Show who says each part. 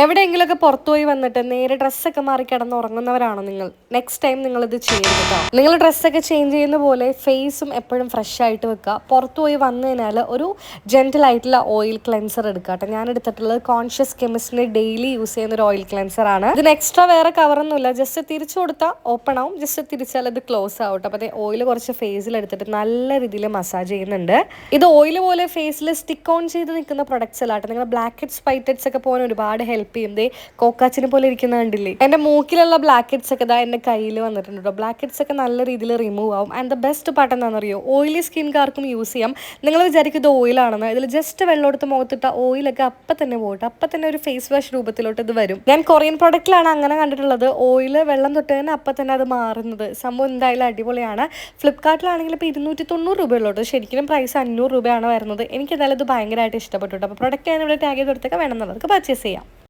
Speaker 1: എവിടെയെങ്കിലുമൊക്കെ പുറത്തു പോയി വന്നിട്ട് നേരെ ഡ്രസ്സൊക്കെ മാറി കിടന്നുറങ്ങുന്നവരാണോ നിങ്ങൾ? നെക്സ്റ്റ് ടൈം നിങ്ങൾ ഇത് ചെയ്യരുത് കേട്ടോ. നിങ്ങൾ ഡ്രസ്സൊക്കെ ചേഞ്ച് ചെയ്യുന്ന പോലെ ഫേസും എപ്പോഴും ഫ്രഷ് ആയിട്ട് വെക്കുക. പുറത്തു പോയി വന്നു കഴിഞ്ഞാൽ ഒരു ജെന്റിൽ ആയിട്ടുള്ള ഓയിൽ ക്ലെൻസർ എടുക്കുക കേട്ടോ. ഞാൻ എടുത്തിട്ടുള്ളത് കോൺഷ്യസ് കെമിസ്റ്റിന് ഡെയിലി യൂസ് ചെയ്യുന്ന ഒരു ഓയിൽ ക്ലെൻസർ ആണ്. ഇതിന് എക്സ്ട്രാ വേറെ കവറൊന്നുമില്ല. ജസ്റ്റ് തിരിച്ചു കൊടുത്താൽ ഓപ്പൺ ആവും, ജസ്റ്റ് തിരിച്ചാൽ അത് ക്ലോസ് ആവും. അപ്പോൾ അതേ ഓയിൽ കുറച്ച് ഫേസിൽ എടുത്തിട്ട് നല്ല രീതിയിൽ മസാജ് ചെയ്യുന്നുണ്ട്. ഇത് ഓയിൽ പോലെ ഫേസിൽ സ്റ്റിക്ക് ഓൺ ചെയ്ത് നിൽക്കുന്ന പ്രൊഡക്ട്സ് അല്ല കേട്ടോ. നിങ്ങൾ ബ്ലാക്ക് ഹെഡ്സ് വൈറ്റ് ഹെഡ്സ് ഒക്കെ പോകാൻ ഒരുപാട് ഹെൽപ്പ് ചെയ്യുന്നത് കോക്കാച്ചിനെ പോലെ ഇരിക്കുന്ന കണ്ടില്ലേ? എന്റെ മൂക്കിലുള്ള ബ്ലാക്ക് ഹെഡ്സ് ഒക്കെ എന്റെ കയ്യിൽ വന്നിട്ടുണ്ട് കേട്ടോ. ബ്ലാക്ക് ഹെഡ്സ് ഒക്കെ നല്ല രീതിയിൽ റിമൂവ് ആവും. ആൻഡ് ദ ബെസ്റ്റ് പാർട്ട് എന്താണെന്നറിയോ, ഓയിലി സ്കിൻകാർക്കും യൂസ് ചെയ്യാം. നിങ്ങൾ വിചാരിക്കും ഇത് ഓയിലാണെന്ന്. ഇതിൽ ജസ്റ്റ് വെള്ളം എടുത്ത് മുഖത്തിട്ട ഓയിലൊക്കെ അപ്പം തന്നെ പോയിട്ട് അപ്പം തന്നെ ഒരു ഫേസ് വാഷ് രൂപത്തിലോട്ട് ഇത് വരും. ഞാൻ കൊറിയൻ പ്രൊഡക്റ്റിലാണ് അങ്ങനെ കണ്ടിട്ടുള്ളത്. ഓയിൽ വെള്ളം തൊട്ട് തന്നെ അപ്പം തന്നെ അത് മാറുന്നത്. സംഭവം എന്തായാലും അടിപൊളിയാണ്. ഫ്ലിപ്കാർട്ടിലാണെങ്കിൽ ഇപ്പോൾ 290 രൂപയുള്ളൂ. ശരിക്കും പ്രൈസ് 500 രൂപയാണ് വരുന്നത്. എനിക്ക് എന്തായാലും ഇത് ഭയങ്കരമായിട്ട് ഇഷ്ടപ്പെട്ടു. അപ്പോൾ പ്രൊഡക്റ്റ് ഞാൻ ഇവിടെ ടാഗ് ചെയ്ത് കൊടുത്തൊക്കെ വേണമെന്നുള്ളവർക്ക് പർച്ചേസ് ചെയ്യാം.